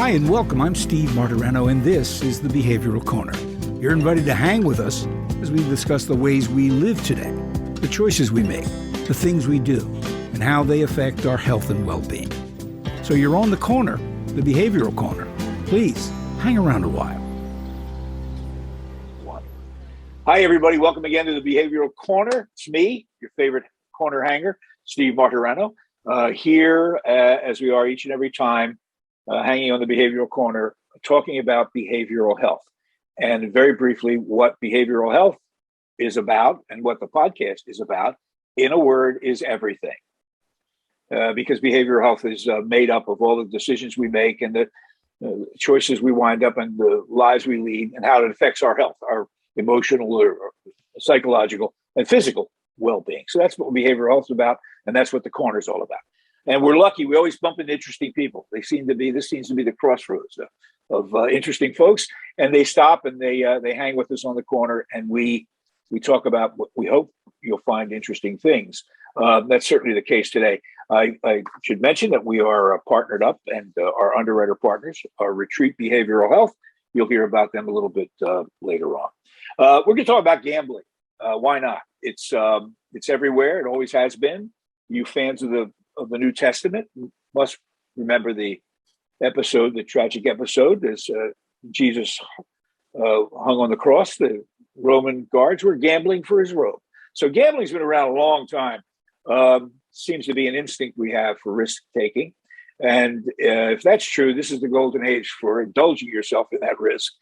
Hi and welcome. I'm Steve Martirano, and this is the Behavioral Corner. You're invited to hang with us as we discuss the ways we live today, the choices we make, the things we do, and how they affect our health and well-being. So you're on the corner, the Behavioral Corner. Please hang around a while. Hi, everybody. Welcome again to the Behavioral Corner. It's me, your favorite corner hanger, Steve Martirano, here as we are each and every time, hanging on the Behavioral Corner, talking about behavioral health. And very briefly, what behavioral health is about and what the podcast is about, in a word, is everything. Because behavioral health is made up of all the decisions we make and the choices we wind up and the lives we lead and how it affects our health, our emotional or psychological and physical well-being. So that's what behavioral health is about, and that's what the corner is all about. And we're lucky; we always bump into interesting people. This seems to be the crossroads of interesting folks, and they stop and they hang with us on the corner, and we talk about what we hope you'll find interesting things. That's certainly the case today. I should mention that we are partnered up, and our underwriter partners are Retreat Behavioral Health. You'll hear about them a little bit later on. We're going to talk about gambling. Why not? It's everywhere. It always has been. You fans of the New Testament must remember the tragic episode, as Jesus hung on the cross. The Roman guards were gambling for his robe. So gambling's been around a long time. Seems to be an instinct we have for risk taking. And if that's true, this is the golden age for indulging yourself in that risk.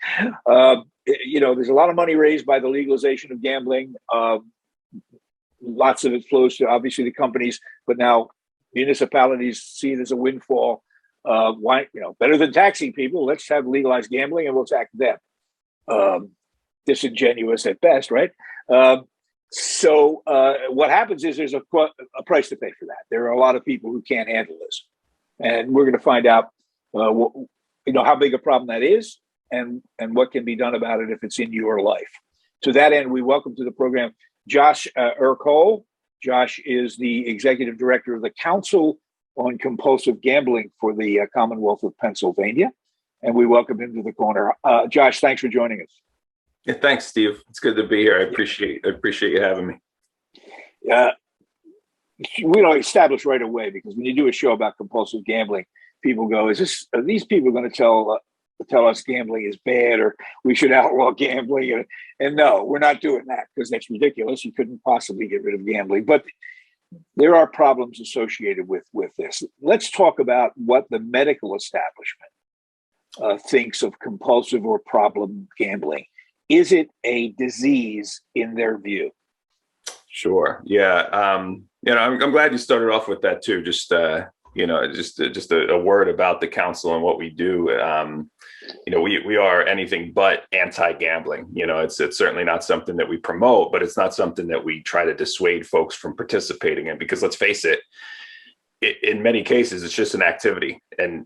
There's a lot of money raised by the legalization of gambling. Lots of it flows to obviously the companies, but now municipalities see it as a windfall. Better than taxing people, let's have legalized gambling and we'll tax them. Disingenuous at best, right? So what happens is there's a price to pay for that. There are a lot of people who can't handle this. And we're going to find out, how big a problem that is and what can be done about it if it's in your life. To that end, we welcome to the program Josh Ercole. Josh is the executive director of the Council on Compulsive Gambling for the Commonwealth of Pennsylvania. And we welcome him to the corner. Josh, thanks for joining us. Yeah, thanks, Steve. It's good to be here. I appreciate you having me. We don't establish right away, because when you do a show about compulsive gambling, people go, are these people going to tell us gambling is bad or we should outlaw gambling? And no, we're not doing that, because that's ridiculous. You couldn't possibly get rid of gambling. But there are problems associated with this. Let's talk about what the medical establishment thinks of compulsive or problem gambling. Is it a disease in their view? Sure. Yeah. I'm glad you started off with that too. Just a word about the council and what we do. We are anything but anti-gambling. It's certainly not something that we promote, but it's not something that we try to dissuade folks from participating in, because let's face it, in many cases, it's just an activity, and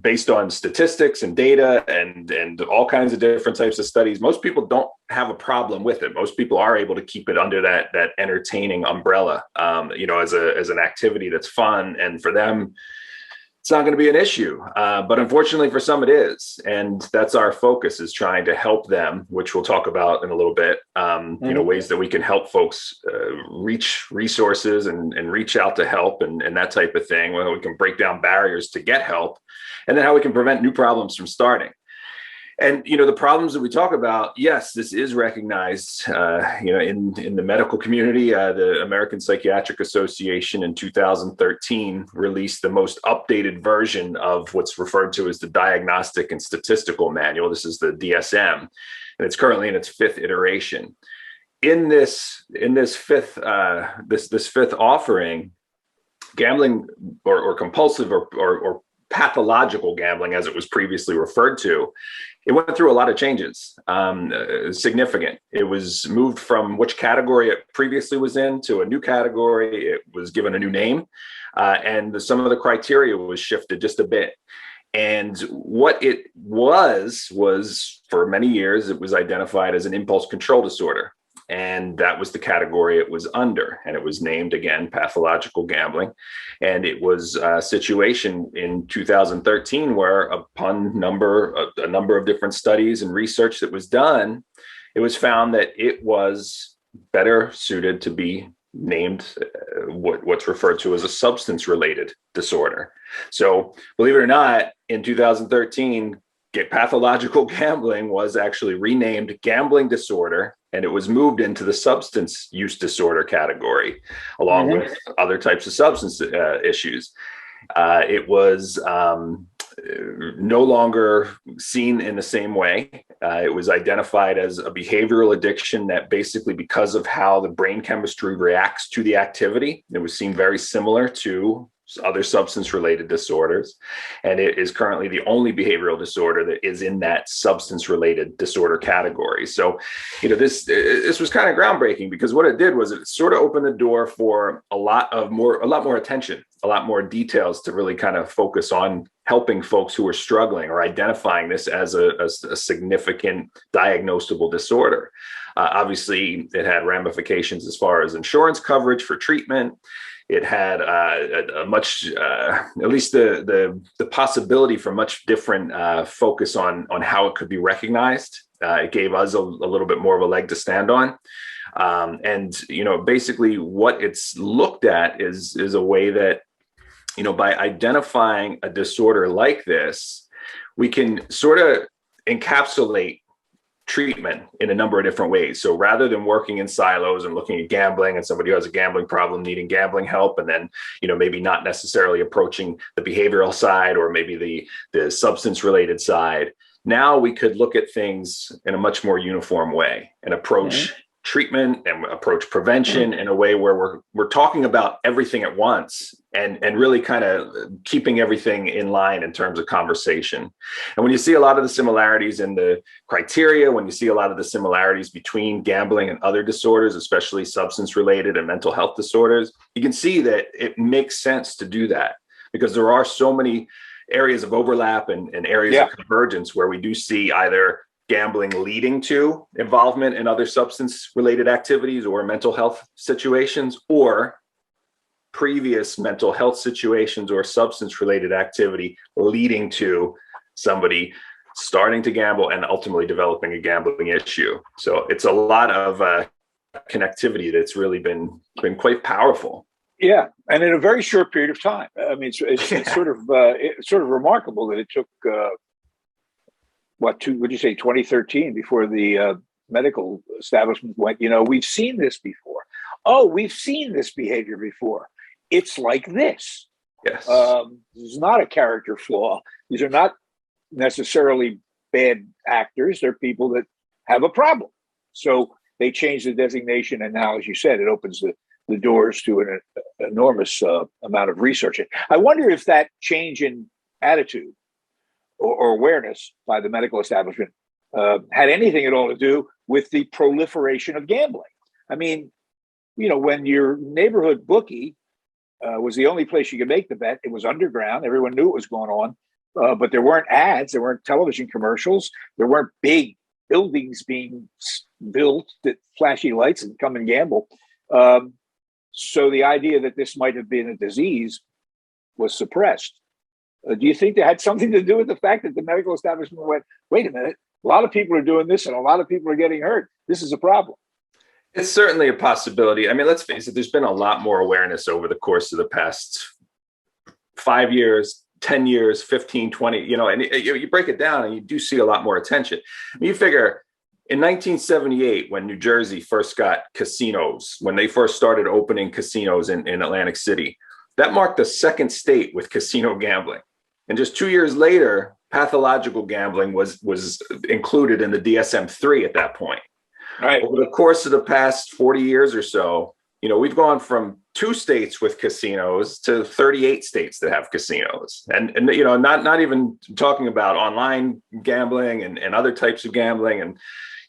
based on statistics and data and all kinds of different types of studies, most people don't have a problem with it. Most people are able to keep it under that entertaining umbrella, as an activity that's fun, and for them, it's not going to be an issue. But unfortunately for some it is. And that's our focus, is trying to help them, which we'll talk about in a little bit, ways that we can help folks reach resources and reach out to help and that type of thing, where we can break down barriers to get help, and then how we can prevent new problems from starting. And, the problems that we talk about, yes, this is recognized, in the medical community. The American Psychiatric Association in 2013 released the most updated version of what's referred to as the Diagnostic and Statistical Manual. This is the DSM, and it's currently in its fifth iteration. In this fifth offering, gambling or compulsive or pathological gambling, as it was previously referred to, it went through a lot of changes, significant. It was moved from which category it previously was in to a new category. It was given a new name, and some of the criteria was shifted just a bit. And what it was for many years, it was identified as an impulse control disorder. and that was the category it was under. And it was named, again, pathological gambling. And it was a situation in 2013 where, upon a number of different studies and research that was done, it was found that it was better suited to be named what's referred to as a substance-related disorder. So, believe it or not, in 2013, pathological gambling was actually renamed gambling disorder, and it was moved into the substance use disorder category, along with other types of substance issues. It was no longer seen in the same way. It was identified as a behavioral addiction that basically, because of how the brain chemistry reacts to the activity, it was seen very similar to other substance-related disorders. And it is currently the only behavioral disorder that is in that substance-related disorder category. So, this was kind of groundbreaking, because what it did was it sort of opened the door for a lot more attention, a lot more details to really kind of focus on helping folks who are struggling or identifying this as a significant diagnosable disorder. Obviously, it had ramifications as far as insurance coverage for treatment. It had a much, at least the possibility for much different focus on how it could be recognized. It gave us a little bit more of a leg to stand on. And basically what it's looked at is a way that, by identifying a disorder like this, we can sort of encapsulate treatment in a number of different ways. So rather than working in silos and looking at gambling and somebody who has a gambling problem needing gambling help, and then, maybe not necessarily approaching the behavioral side or maybe the substance related side, now we could look at things in a much more uniform way and approach treatment and approach prevention in a way where we're talking about everything at once and really kind of keeping everything in line in terms of conversation. And when you see a lot of the similarities in the criteria, when you see a lot of the similarities between gambling and other disorders, especially substance related and mental health disorders, you can see that it makes sense to do that, because there are so many areas of overlap and areas of convergence where we do see either gambling leading to involvement in other substance-related activities or mental health situations, or previous mental health situations or substance-related activity leading to somebody starting to gamble and ultimately developing a gambling issue. So it's a lot of connectivity that's really been quite powerful. Yeah, and in a very short period of time. I mean, it's sort of remarkable that it took. Would you say 2013 before the medical establishment went, we've seen this before. Oh, we've seen this behavior before. It's like this. Yes. This is not a character flaw. These are not necessarily bad actors. They're people that have a problem. So they changed the designation. And now, as you said, it opens the doors to an enormous amount of research. I wonder if that change in attitude or awareness by the medical establishment had anything at all to do with the proliferation of gambling. I mean, when your neighborhood bookie was the only place you could make the bet, it was underground. Everyone knew what was going on, but there weren't ads, there weren't television commercials, there weren't big buildings being built that flashy lights and come and gamble. So the idea that this might have been a disease was suppressed. Do you think that had something to do with the fact that the medical establishment went, wait a minute, a lot of people are doing this and a lot of people are getting hurt. This is a problem. It's certainly a possibility. I mean, let's face it, there's been a lot more awareness over the course of the past 5 years, 10 years, 15, 20, and you break it down and you do see a lot more attention. You figure in 1978, when New Jersey first got casinos, when they first started opening casinos in Atlantic City, that marked the second state with casino gambling. And just 2 years later, pathological gambling was included in the DSM-3 at that point. Right. Over the course of the past 40 years or so, we've gone from 2 states with casinos to 38 states that have casinos. And not even talking about online gambling and other types of gambling and,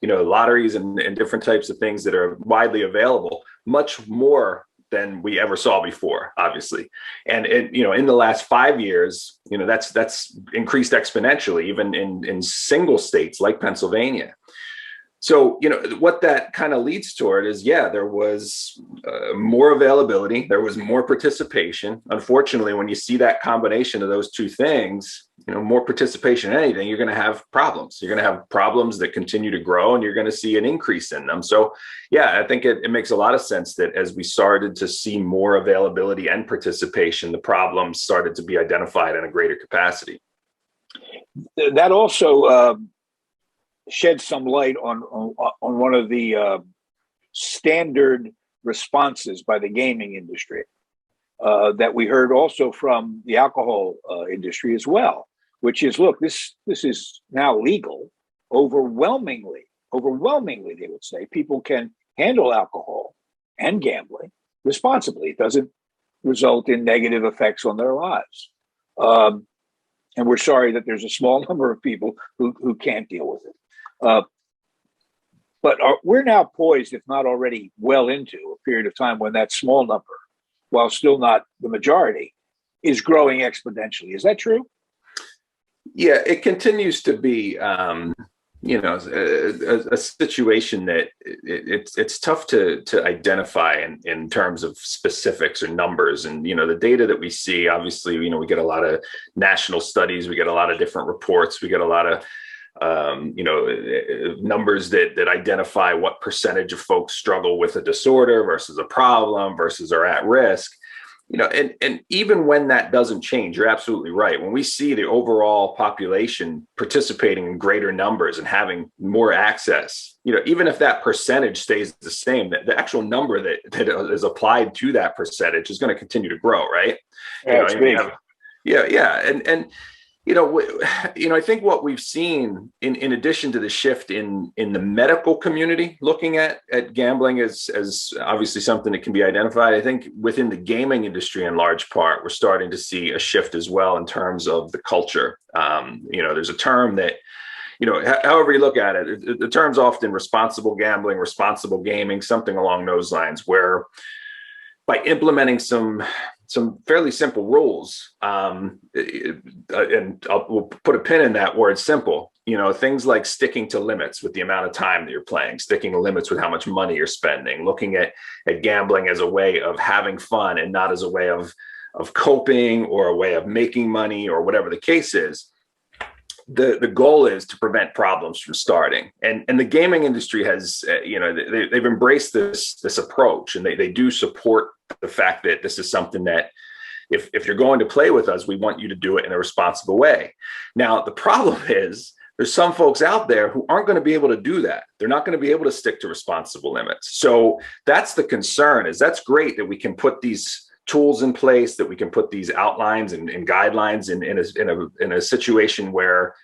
lotteries and different types of things that are widely available, much more than we ever saw before, obviously. And in the last 5 years, that's increased exponentially, even in single states like Pennsylvania. So, what that kind of leads toward is, there was more availability. There was more participation. Unfortunately, when you see that combination of those two things, more participation in anything, you're going to have problems. You're going to have problems that continue to grow, and you're going to see an increase in them. So, I think it makes a lot of sense that as we started to see more availability and participation, the problems started to be identified in a greater capacity. That also shed some light on one of the standard responses by the gaming industry that we heard also from the alcohol industry as well, which is, look, this is now legal. Overwhelmingly, they would say people can handle alcohol and gambling responsibly. It doesn't result in negative effects on their lives. And we're sorry that there's a small number of people who can't deal with it. But we're now poised, if not already well into a period of time when that small number, while still not the majority, is growing exponentially. Is that true? Yeah, it continues to be, a situation that it's tough to identify in terms of specifics or numbers. And, the data that we see, obviously, we get a lot of national studies, we get a lot of different reports, we get a lot of numbers that identify what percentage of folks struggle with a disorder versus a problem versus are at risk, and even when that doesn't change, you're absolutely right. When we see the overall population participating in greater numbers and having more access, even if that percentage stays the same, the actual number that is applied to that percentage is going to continue to grow, right? I think what we've seen in addition to the shift in the medical community looking at gambling as obviously something that can be identified, I think within the gaming industry in large part, we're starting to see a shift as well in terms of the culture. There's a term that, however you look at it, the term's often responsible gambling, responsible gaming, something along those lines, where by implementing some fairly simple rules, and we'll put a pin in that word simple, things like sticking to limits with the amount of time that you're playing, sticking to limits with how much money you're spending, looking at gambling as a way of having fun and not as a way of coping or a way of making money or whatever the case is. The goal is to prevent problems from starting. And the gaming industry has, they've embraced this approach, and they do support the fact that this is something that if you're going to play with us, we want you to do it in a responsible way. Now, the problem is there's some folks out there who aren't going to be able to do that. They're not going to be able to stick to responsible limits. So that's the concern. Is that's great that we can put these tools in place, that we can put these outlines and guidelines in a situation where,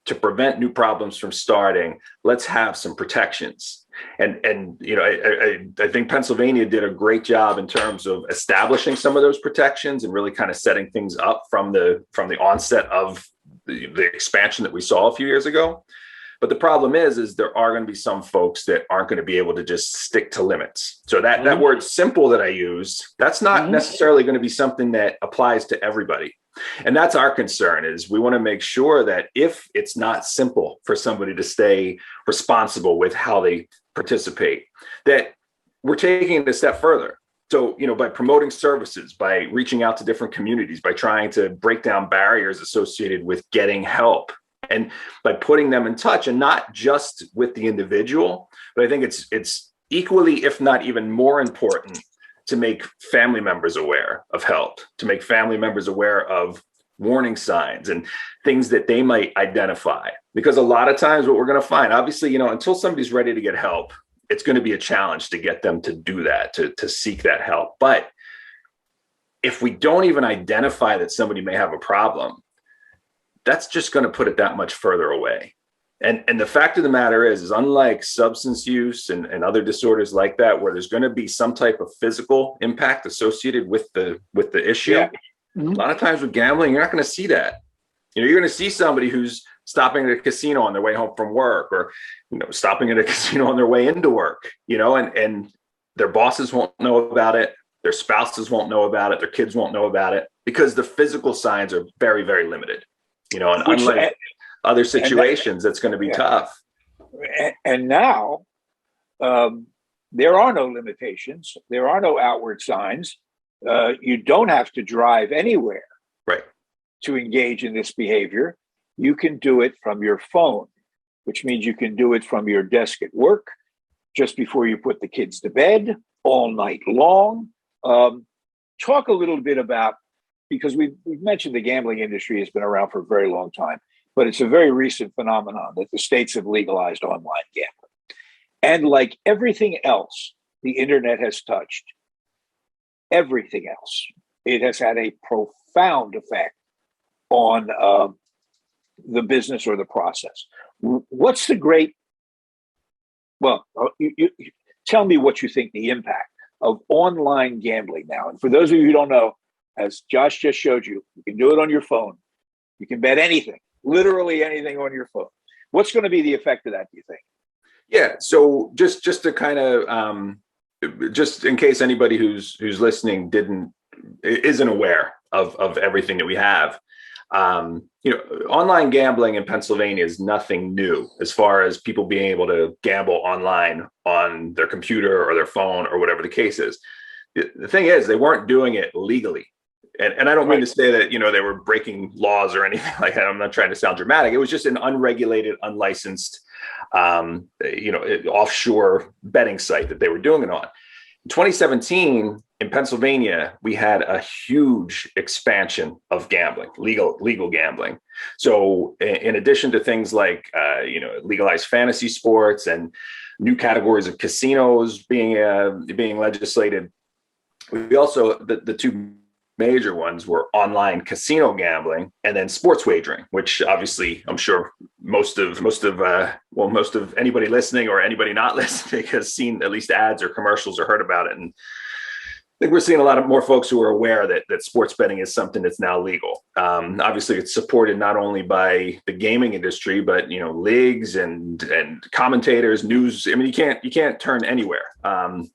to prevent new problems from starting, let's have some protections. And I think Pennsylvania did a great job in terms of establishing some of those protections and really kind of setting things up from the onset of the expansion that we saw a few years ago. But the problem is there are going to be some folks that aren't going to be able to just stick to limits. So that word simple that I use, that's not necessarily going to be something that applies to everybody. And that's our concern, is we want to make sure that if it's not simple for somebody to stay responsible with how they participate, that we're taking it a step further. So, by promoting services, by reaching out to different communities, by trying to break down barriers associated with getting help, and by putting them in touch, and not just with the individual, but I think it's equally, if not even more important, to make family members aware of help, to make family members aware of warning signs and things that they might identify. Because a lot of times what we're going to find, obviously, until somebody's ready to get help, it's going to be a challenge to get them to do that, to seek that help. But if we don't even identify that somebody may have a problem, that's just going to put it that much further away. And the fact of the matter is unlike substance use and other disorders like that, where there's going to be some type of physical impact associated with the issue, a lot of times with gambling, you're not going to see that. You're going to see somebody who's stopping at a casino on their way home from work, or stopping at a casino on their way into work, and their bosses won't know about it, their spouses won't know about it, their kids won't know about it, because the physical signs are very, very limited. And unlike other situations, that's going to be tough. And now there are no limitations. There are no outward signs. You don't have to drive anywhere Right. to engage in this behavior. You can do it from your phone, which means you can do it from your desk at work, just before you put the kids to bed, all night long. Talk a little bit about, because we've mentioned the gambling industry has been around for a very long time, but it's a very recent phenomenon that the states have legalized online gambling. And like everything else the internet has touched, everything else, it has had a profound effect on the business or the process. What's the great, well, you tell me what you think the impact of online gambling now. And for those of you who don't know, as Josh just showed you, you can do it on your phone. You can bet anything, literally anything on your phone. What's going to be the effect of that, do you think? Yeah. So just to kind of, just in case anybody who's listening isn't aware of everything that we have, online gambling in Pennsylvania is nothing new as far as people being able to gamble online on their computer or their phone or whatever the case is. The thing is, they weren't doing it legally. And I don't mean to say that, they were breaking laws or anything like that. I'm not trying to sound dramatic. It was just an unregulated, unlicensed, offshore betting site that they were doing it on. In 2017, in Pennsylvania, we had a huge expansion of gambling, legal gambling. So in addition to things like, legalized fantasy sports and new categories of casinos being legislated, we also, the two major ones were online casino gambling and then sports wagering, which obviously I'm sure most of anybody listening or anybody not listening has seen at least ads or commercials or heard about it. And I think we're seeing a lot of more folks who are aware that sports betting is something that's now legal. Obviously, it's supported not only by the gaming industry, but leagues and commentators, news. I mean, you can't turn anywhere.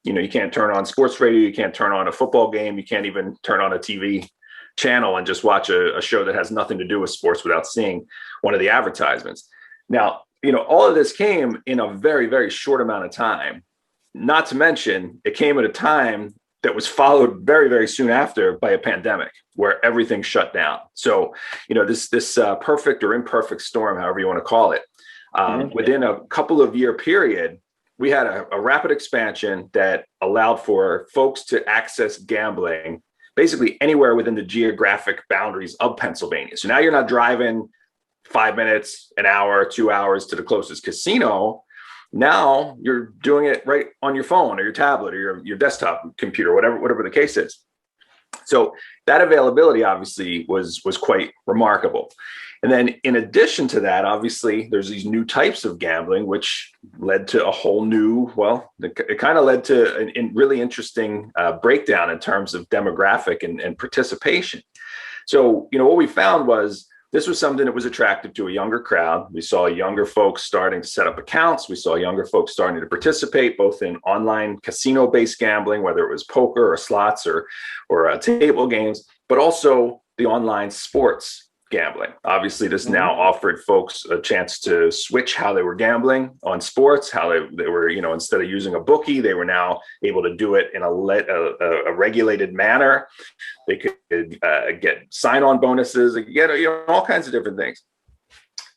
You can't turn on sports radio. You can't turn on a football game. You can't even turn on a TV channel and just watch a show that has nothing to do with sports without seeing one of the advertisements. Now, all of this came in a very, very short amount of time. Not to mention, it came at a time that was followed very, very soon after by a pandemic where everything shut down. So, this perfect or imperfect storm, however you want to call it, within a couple of year period, we had a rapid expansion that allowed for folks to access gambling basically anywhere within the geographic boundaries of Pennsylvania. So now you're not driving 5 minutes, an hour, 2 hours to the closest casino. Now you're doing it right on your phone or your tablet or your desktop computer, whatever the case is. So that availability obviously was quite remarkable. And then in addition to that, obviously there's these new types of gambling, which led to a whole new, it kind of led to a really interesting breakdown in terms of demographic and participation. So, what we found was this was something that was attractive to a younger crowd. We saw younger folks starting to set up accounts. We saw younger folks starting to participate both in online casino-based gambling, whether it was poker or slots or table games, but also the online sports gambling. Obviously, this now offered folks a chance to switch how they were gambling on sports, how they were, instead of using a bookie, they were now able to do it in a regulated manner. They could get sign-on bonuses, they could get all kinds of different things.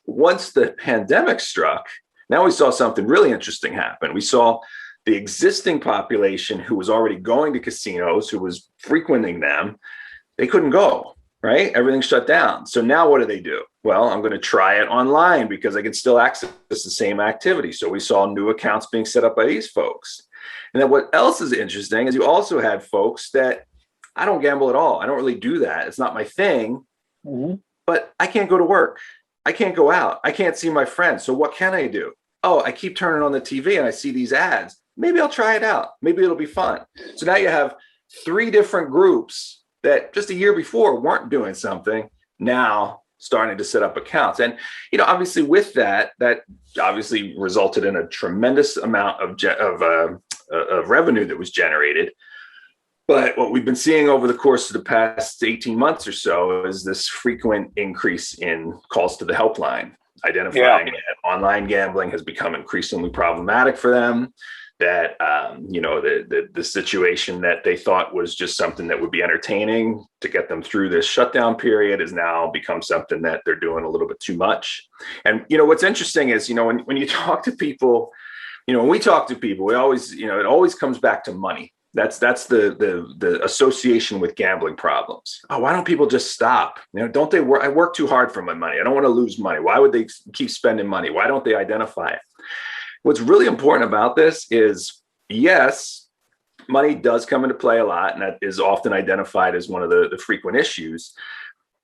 Once the pandemic struck, now we saw something really interesting happen. We saw the existing population who was already going to casinos, who was frequenting them, they couldn't go. Right? Everything shut down. So now what do? Well, I'm going to try it online because I can still access the same activity. So we saw new accounts being set up by these folks. And then what else is interesting is you also had folks that I don't gamble at all. I don't really do that. It's not my thing, but I can't go to work. I can't go out. I can't see my friends. So what can I do? Oh, I keep turning on the TV and I see these ads. Maybe I'll try it out. Maybe it'll be fun. So now you have 3 different groups that just a year before weren't doing something, now starting to set up accounts. And, obviously with that obviously resulted in a tremendous amount of revenue that was generated. But what we've been seeing over the course of the past 18 months or so is this frequent increase in calls to the helpline. identifying that online gambling has become increasingly problematic for them, that the situation that they thought was just something that would be entertaining to get them through this shutdown period has now become something that they're doing a little bit too much. And what's interesting is when you talk to people, when we talk to people, we always it always comes back to money. That's the association with gambling problems. Oh, why don't people just stop? Don't they work? I work too hard for my money. I don't want to lose money. Why would they keep spending money? Why don't they identify it? What's really important about this is, yes, money does come into play a lot, and that is often identified as one of the frequent issues.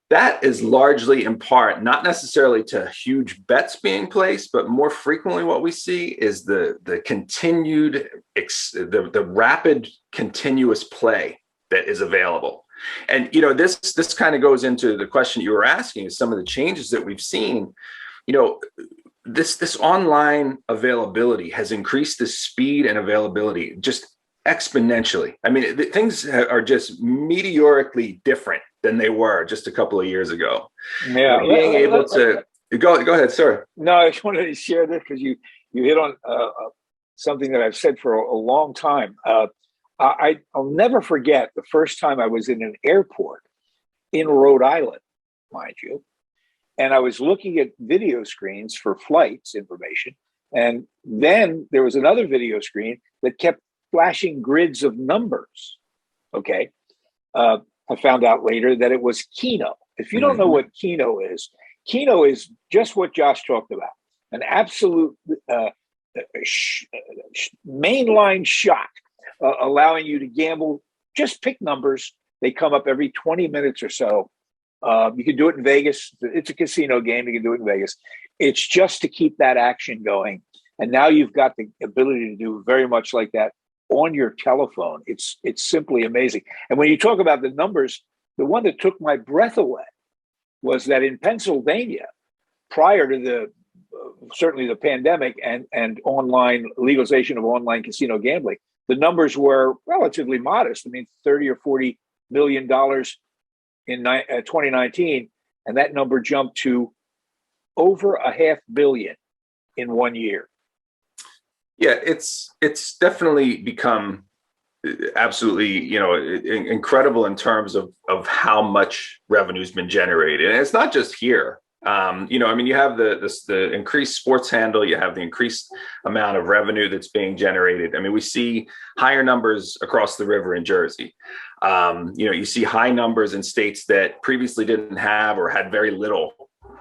That is largely in part, not necessarily to huge bets being placed, but more frequently what we see is the continued, the rapid continuous play that is available. And, this kind of goes into the question you were asking, is some of the changes that we've seen. This online availability has increased the speed and availability just exponentially. I mean, things are just meteorically different than they were just a couple of years ago. Yeah, being able to go ahead. Sorry. No, I just wanted to share this because you hit on something that I've said for a long time. I'll never forget the first time I was in an airport in Rhode Island, mind you. And I was looking at video screens for flights information. And then there was another video screen that kept flashing grids of numbers. Okay. I found out later that it was Keno. If you don't know what Keno is just what Josh talked about, an absolute mainline shot, allowing you to gamble, just pick numbers. They come up every 20 minutes or so. You can do it in Vegas. It's a casino game. You can do it in Vegas. It's just to keep that action going. And now you've got the ability to do very much like that on your telephone. It's simply amazing. And when you talk about the numbers, the one that took my breath away was that in Pennsylvania, prior to certainly the pandemic and online legalization of online casino gambling, the numbers were relatively modest. I mean, $30 or $40 million in 2019, and that number jumped to over $500 million in 1 year. Yeah, it's definitely become absolutely incredible in terms of how much revenue's been generated, and it's not just here. You have the increased sports handle, you have the increased amount of revenue that's being generated. I mean, we see higher numbers across the river in Jersey. You see high numbers in states that previously didn't have or had very little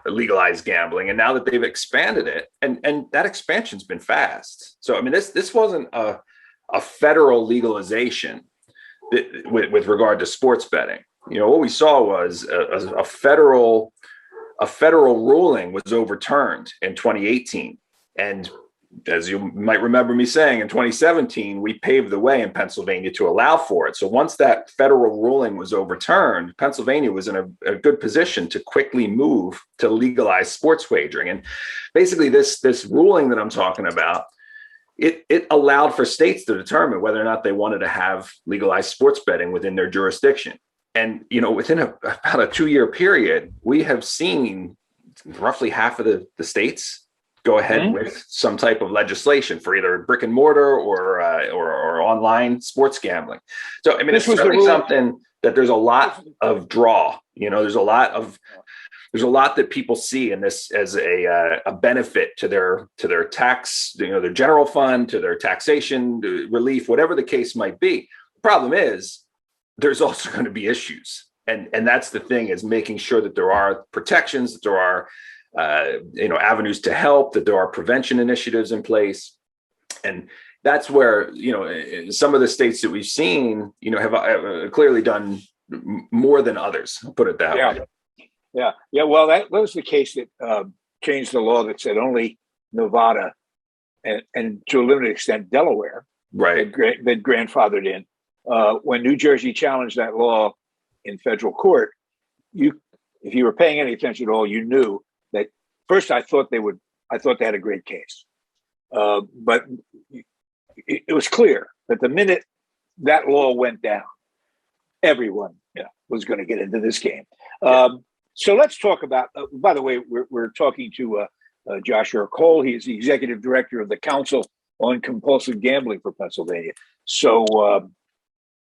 legalized gambling, and now that they've expanded it, and that expansion's been fast. So I mean, this wasn't a federal legalization with regard to sports betting. What we saw was a federal ruling was overturned in 2018, and as you might remember me saying, in 2017, we paved the way in Pennsylvania to allow for it. So once that federal ruling was overturned, Pennsylvania was in a good position to quickly move to legalize sports wagering. And basically this ruling that I'm talking about, it allowed for states to determine whether or not they wanted to have legalized sports betting within their jurisdiction. And, within about a 2-year period, we have seen roughly half of the states go ahead with some type of legislation for either brick and mortar or online sports gambling. So, I mean, it's really something that there's a lot of draw. There's a lot that people see in this as a benefit to their tax, their general fund, to their taxation relief, whatever the case might be. The problem is there's also going to be issues. And that's the thing, is making sure that there are protections, that there are avenues to help, that there are prevention initiatives in place. And that's where, some of the states that we've seen, have clearly done more than others. I'll put it that way. Yeah. Well, that was the case that changed the law that said only Nevada and to a limited extent Delaware, right, that grandfathered in. When New Jersey challenged that law in federal court, if you were paying any attention at all, you knew that first I thought they had a great case. But it was clear that the minute that law went down, everyone was going to get into this game. So let's talk about, by the way, we're talking to Josh Ercole. He is the executive director of the Council on Compulsive Gambling for Pennsylvania. So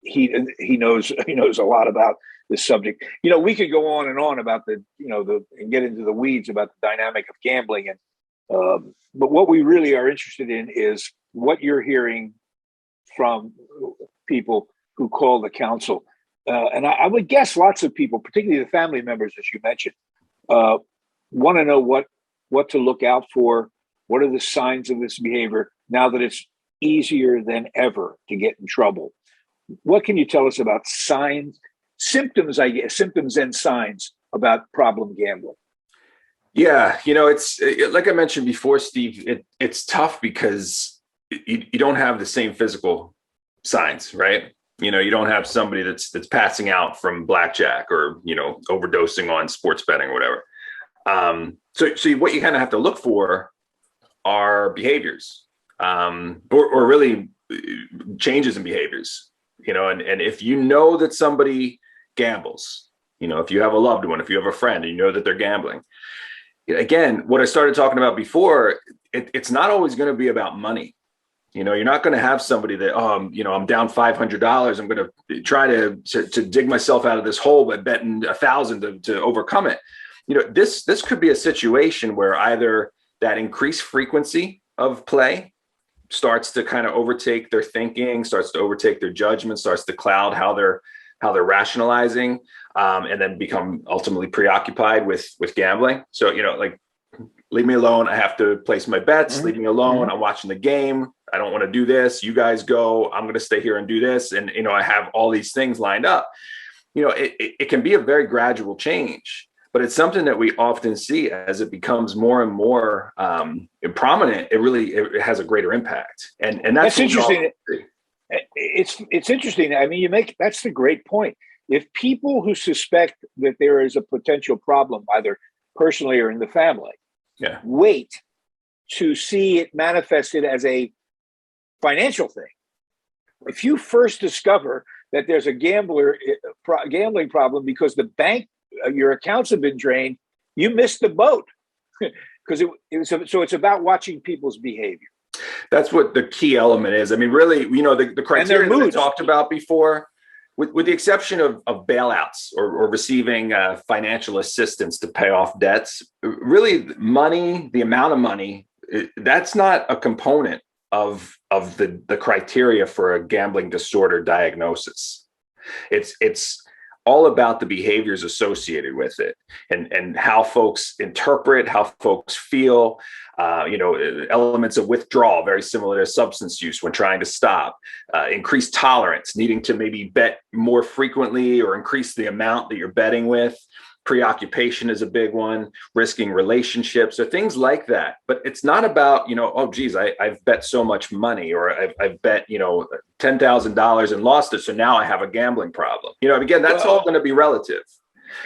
he knows a lot about this subject. We could go on and on about and get into the weeds about the dynamic of gambling, and but what we really are interested in is what you're hearing from people who call the council. And I would guess lots of people, particularly the family members, as you mentioned, want to know what to look out for. What are the signs of this behavior now that it's easier than ever to get in trouble? What can you tell us about symptoms and signs about problem gambling? Yeah, it's like I mentioned before, Steve, it's tough because you don't have the same physical signs, right? You don't have somebody that's passing out from blackjack or, overdosing on sports betting or whatever. So what you kind of have to look for are behaviors, or really changes in behaviors, and if you know that somebody gambles, if you have a loved one, if you have a friend and you know that they're gambling, again, what I started talking about before, it's not always going to be about money. You're not going to have somebody that, I'm down $500. I'm going to try to dig myself out of this hole by betting 1,000 to overcome it. This could be a situation where either that increased frequency of play starts to kind of overtake their thinking, starts to overtake their judgment, starts to cloud how they're rationalizing, and then become ultimately preoccupied with gambling. So, like, leave me alone. I have to place my bets. Leave me alone. I'm watching the game. I don't want to do this. You guys go. I'm going to stay here and do this. And, I have all these things lined up. It can be a very gradual change, but it's something that we often see as it becomes more and more prominent. It has a greater impact. And that's interesting. It's interesting. I mean, that's the great point. If people who suspect that there is a potential problem, either personally or in the family, wait to see it manifested as a financial thing. If you first discover that there's a gambling problem because the bank, your accounts have been drained, you missed the boat. Because it's about watching people's behavior. That's what the key element is. I mean, really, the criteria that I talked about before, with the exception of bailouts or receiving financial assistance to pay off debts, really money, the amount of money, that's not a component of the criteria for a gambling disorder diagnosis. It's all about the behaviors associated with it and how folks interpret, how folks feel, elements of withdrawal, very similar to substance use when trying to stop, increased tolerance, needing to maybe bet more frequently or increase the amount that you're betting with. Preoccupation is a big one, risking relationships or things like that. But it's not about, oh, geez, I've bet so much money or I've bet, $10,000 and lost it. So now I have a gambling problem. Again, that's all going to be relative.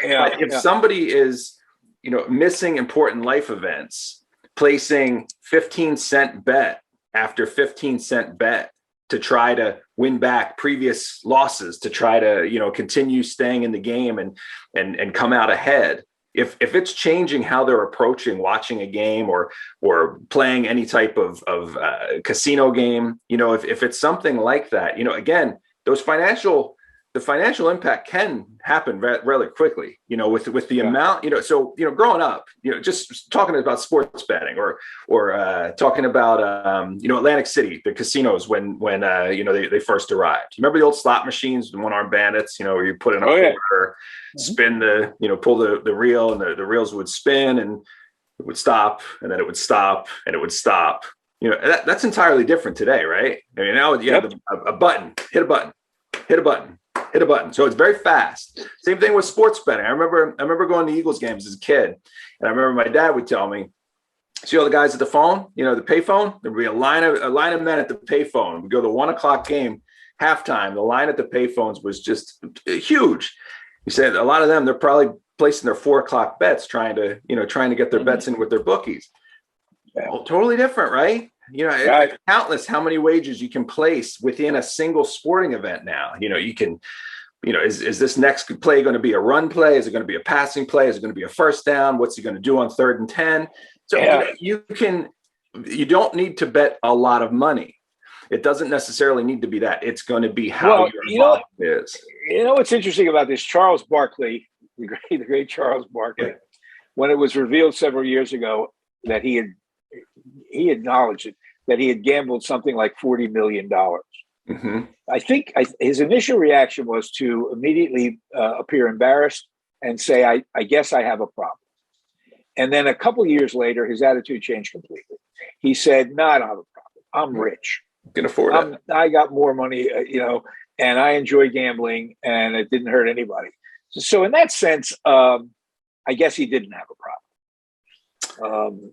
But if somebody is, missing important life events, placing 15-cent bet after 15-cent bet to try to win back previous losses, to try to, continue staying in the game and come out ahead. If it's changing how they're approaching watching a game or playing any type of casino game, if it's something like that, again, the financial impact can happen really quickly, with the amount, so, growing up, just talking about sports betting or talking about, Atlantic City, the casinos when they first arrived. You remember the old slot machines, the one-armed bandits, where you put in a quarter, spin pull the reel and the reels would spin and it would stop and then it would stop and it would stop. That's entirely different today, right? I mean, now you have a button, hit a button, hit a button. Hit a button. So it's very fast. Same thing with sports betting. I remember going to Eagles games as a kid. And I remember my dad would tell me, see all the guys at the phone, the pay phone, there'd be a line of men at the pay phone. We'd go to the 1:00 game, halftime. The line at the pay phones was just huge. He said a lot of them, they're probably placing their 4:00 bets, trying to get their bets in with their bookies. Well, totally different, right? It's countless how many wagers you can place within a single sporting event now. You can is this next play going to be a run play? Is it going to be a passing play? Is it going to be a first down? What's he going to do on 3rd and 10? So you don't need to bet a lot of money. It doesn't necessarily need to be that. It's going to be how your involvement is. You know what's interesting about this? Charles Barkley, the great Charles Barkley, when it was revealed several years ago that he acknowledged it, that he had gambled something like $40 million. Mm-hmm. I think his initial reaction was to immediately appear embarrassed and say, I guess I have a problem. And then a couple of years later, his attitude changed completely. He said, no, I don't have a problem. I'm rich. Can afford it. I got more money, and I enjoy gambling, and it didn't hurt anybody. So in that sense, I guess he didn't have a problem.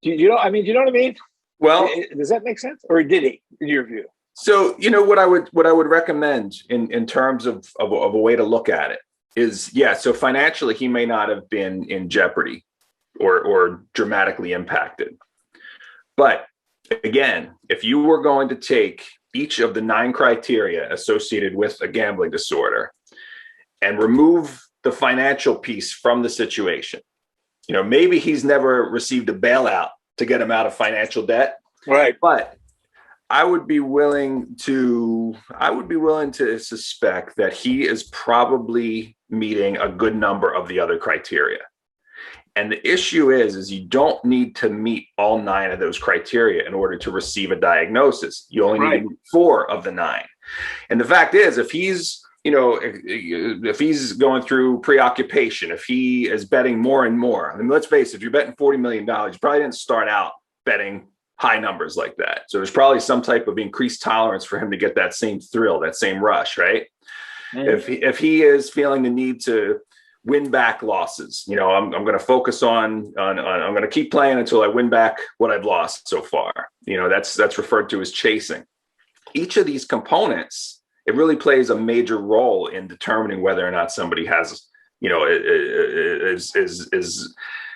Do you know what I mean? Well, does that make sense? Or did he, in your view? So, what I would recommend in terms of a way to look at it is, so financially, he may not have been in jeopardy or dramatically impacted. But again, if you were going to take each of the 9 criteria associated with a gambling disorder and remove the financial piece from the situation, maybe he's never received a bailout to get him out of financial debt. Right. But I would be willing to suspect that he is probably meeting a good number of the other criteria. And the issue is you don't need to meet all 9 of those criteria in order to receive a diagnosis. You only need to meet 4 of the 9. And the fact is, if he's going through preoccupation, if he is betting more and more, let's face it, if you're betting $40 million, you probably didn't start out betting high numbers like that. So there's probably some type of increased tolerance for him to get that same thrill, that same rush, right? Mm-hmm. If he is feeling the need to win back losses, I'm going to focus on I'm going to keep playing until I win back what I've lost so far. That's referred to as chasing. Each of these components, it really plays a major role in determining whether or not somebody has,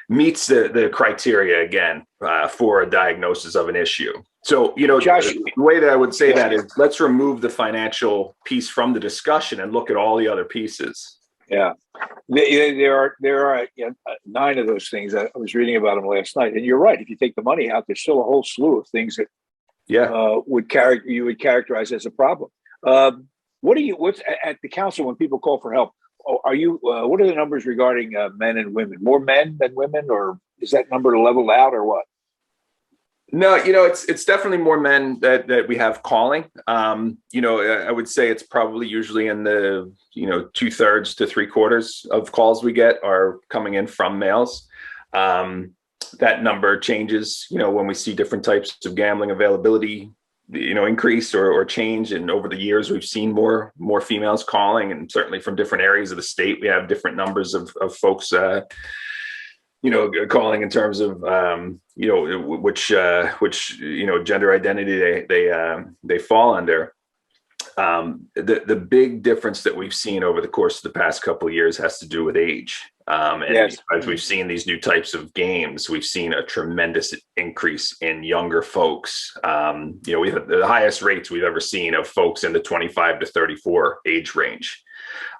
meets the criteria again for a diagnosis of an issue. So, Josh, the way that I would say that is let's remove the financial piece from the discussion and look at all the other pieces. Yeah, there are 9 of those things. I was reading about them last night, and you're right. If you take the money out, there's still a whole slew of things that you would characterize as a problem. What's at the council when people call for help? Are you? What are the numbers regarding men and women? More men than women, or is that number leveled out, or what? No, it's definitely more men that we have calling. I would say it's probably usually in the 2/3 to 3/4 of calls we get are coming in from males. That number changes, when we see different types of gambling availability, increase or change. And over the years, we've seen more females calling, and certainly from different areas of the state, we have different numbers of folks, calling in terms of, which gender identity they fall under. The big difference that we've seen over the course of the past couple of years has to do with age. As we've seen these new types of games, we've seen a tremendous increase in younger folks. We have the highest rates we've ever seen of folks in the 25 to 34 age range.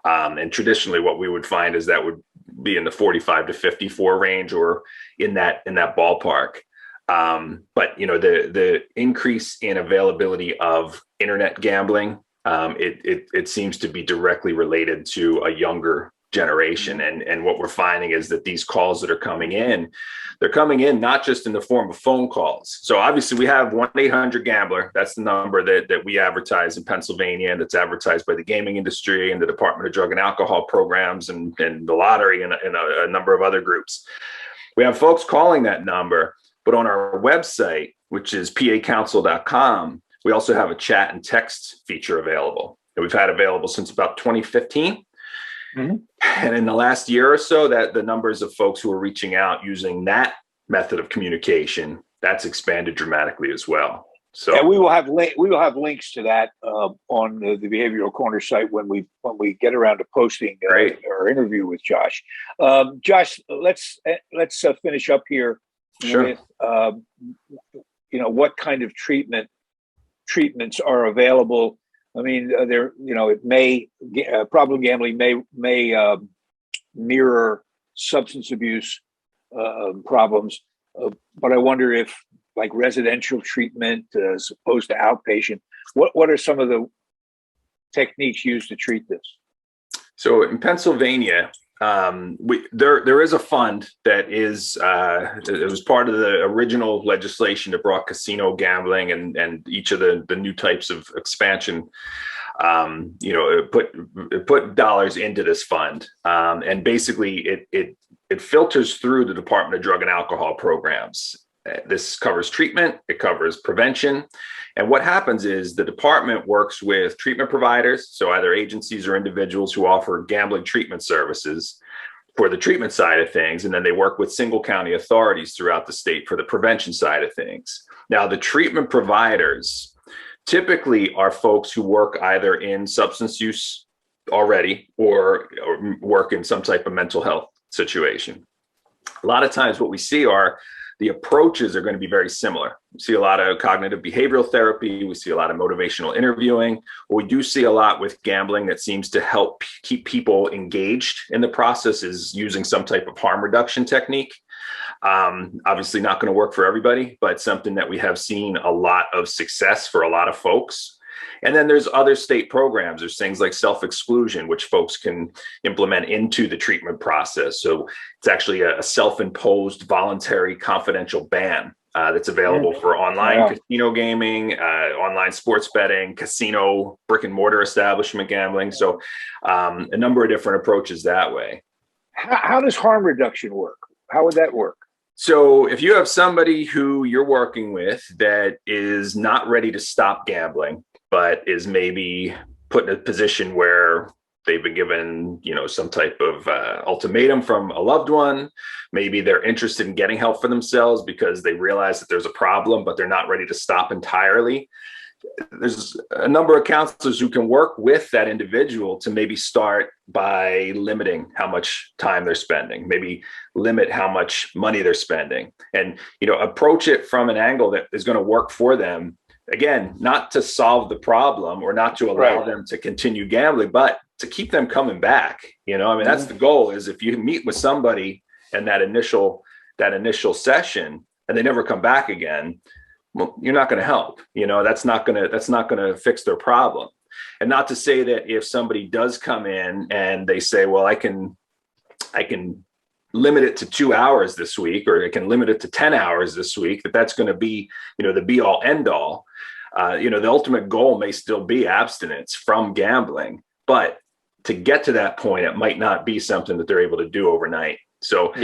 And traditionally what we would find is that would be in the 45 to 54 range or in that ballpark. But the increase in availability of internet gambling, it seems to be directly related to a younger generation. And what we're finding is that these calls that are coming in, they're coming in not just in the form of phone calls. So obviously we have 1-800-GAMBLER. That's the number that we advertise in Pennsylvania, and that's advertised by the gaming industry and the Department of Drug and Alcohol programs and the lottery and a number of other groups. We have folks calling that number, but on our website, which is pacouncil.com, we also have a chat and text feature available that we've had available since about 2015. Mm-hmm. And in the last year or so, that the numbers of folks who are reaching out using that method of communication, that's expanded dramatically as well. So yeah, we will have links to that on the Behavioral Corner site when we get around to posting our interview with Josh. Josh, let's finish up here with what kind of treatments are available I mean, it may problem gambling may mirror substance abuse problems, but I wonder if, like, residential treatment as opposed to outpatient, what are some of the techniques used to treat this? So in Pennsylvania, there is a fund that is it was part of the original legislation that brought casino gambling and each of the new types of expansion. Put dollars into this fund, and basically it filters through the Department of Drug and Alcohol programs. This covers treatment, it covers prevention. And what happens is the department works with treatment providers, so either agencies or individuals who offer gambling treatment services for the treatment side of things. And then they work with single county authorities throughout the state for the prevention side of things. Now, the treatment providers typically are folks who work either in substance use already or work in some type of mental health situation. A lot of times what we see are the approaches are going to be very similar. We see a lot of cognitive behavioral therapy. We see a lot of motivational interviewing. What we do see a lot with gambling that seems to help keep people engaged in the process is using some type of harm reduction technique. Obviously not going to work for everybody, but something that we have seen a lot of success for a lot of folks. And then there's other state programs. There's things like self-exclusion, which folks can implement into the treatment process. So it's actually a self-imposed voluntary confidential ban that's available for online casino gaming, online sports betting, casino, brick and mortar establishment gambling. So a number of different approaches that way. How does harm reduction work? How would that work? So if you have somebody who you're working with that is not ready to stop gambling, but is maybe put in a position where they've been given, some type of ultimatum from a loved one. Maybe they're interested in getting help for themselves because they realize that there's a problem, but they're not ready to stop entirely. There's a number of counselors who can work with that individual to maybe start by limiting how much time they're spending, maybe limit how much money they're spending, and, approach it from an angle that is going to work for them. Again, not to solve the problem or not to allow them to continue gambling, but to keep them coming back. That's the goal. Is if you meet with somebody in that initial session and they never come back again, well, you're not going to help. That's not going to fix their problem. And not to say that if somebody does come in and they say, well, I can limit it to 2 hours this week, or I can limit it to 10 hours this week, that's going to be, the be all end all. The ultimate goal may still be abstinence from gambling, but to get to that point, it might not be something that they're able to do overnight. So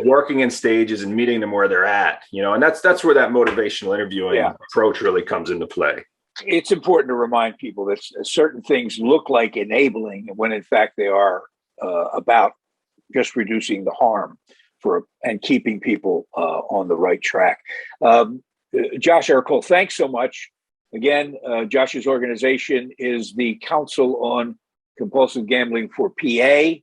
working in stages and meeting them where they're at, and that's where that motivational interviewing approach really comes into play. It's important to remind people that certain things look like enabling when in fact they are about just reducing the harm and keeping people on the right track. Josh Ercole, thanks so much. Again, Josh's organization is the Council on Compulsive Gambling for PA.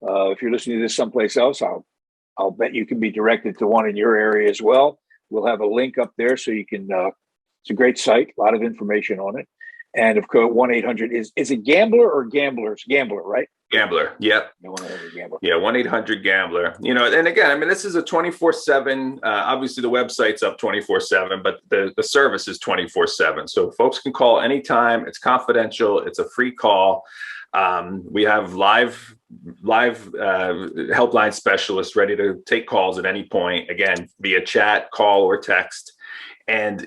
If you're listening to this someplace else, I'll bet you can be directed to one in your area as well. We'll have a link up there so you can. It's a great site, a lot of information on it. And of course, 1-800 is it Gambler or Gamblers? Gambler, right? Gambler. Yep. 1-800 Gambler. Yeah. 1-800 Gambler. And again, this is a 24/7. Obviously, the website's up 24/7, but the service is 24/7. So folks can call anytime. It's confidential. It's a free call. We have live helpline specialists ready to take calls at any point. Again, via chat, call, or text. And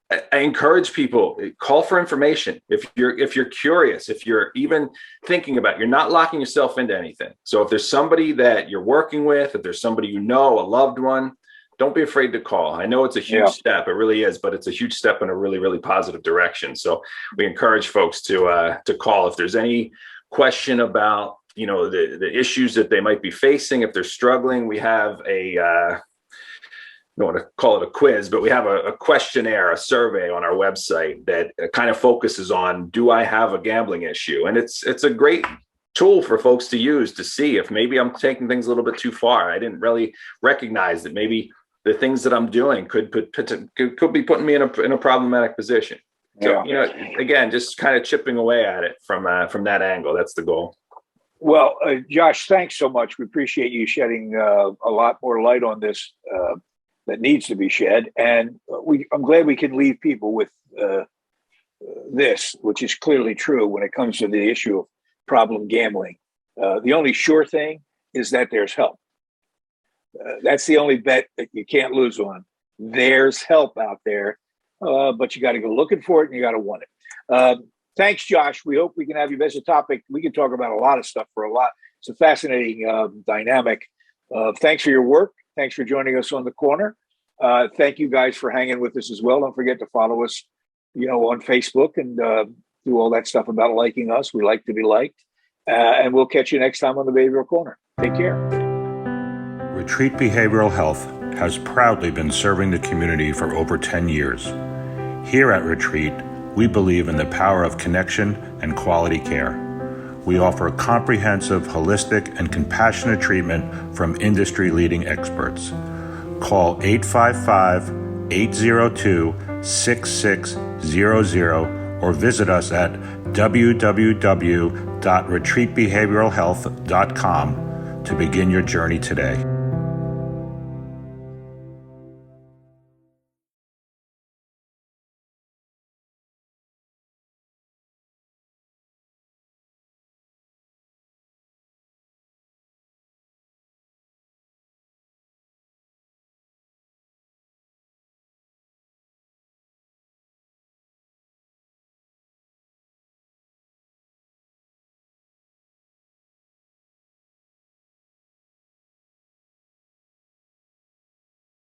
I encourage people, call for information. If you're curious, if you're even thinking about, you're not locking yourself into anything. So if there's somebody that you're working with, if there's somebody a loved one, don't be afraid to call. I know it's a huge step. It really is, but it's a huge step in a really, really positive direction. So we encourage folks to call if there's any question about, the issues that they might be facing. If they're struggling, we have I don't want to call it a quiz, but we have a questionnaire, a survey on our website that kind of focuses on, do I have a gambling issue? And it's a great tool for folks to use to see if maybe I'm taking things a little bit too far. I didn't really recognize that maybe the things that I'm doing could be putting me in a problematic position. So, Yeah. again, just kind of chipping away at it from that angle. That's the goal. Well, Josh, thanks so much. We appreciate you shedding a lot more light on this that needs to be shed. And I'm glad we can leave people with this, which is clearly true when it comes to the issue of problem gambling. The only sure thing is that there's help. That's the only bet that you can't lose on. There's help out there, but you got to go looking for it and you got to want it. Thanks, Josh. We hope we can have you as a topic. We can talk about a lot of stuff for a lot. It's a fascinating dynamic. Thanks for your work. Thanks for joining us on the corner. Thank you guys for hanging with us as well. Don't forget to follow us, on Facebook and do all that stuff about liking us. We like to be liked. And we'll catch you next time on the Behavioral Corner. Take care. Retreat Behavioral Health has proudly been serving the community for over 10 years. Here at Retreat, we believe in the power of connection and quality care. We offer comprehensive, holistic, and compassionate treatment from industry-leading experts. Call 855-802-6600 or visit us at www.retreatbehavioralhealth.com to begin your journey today.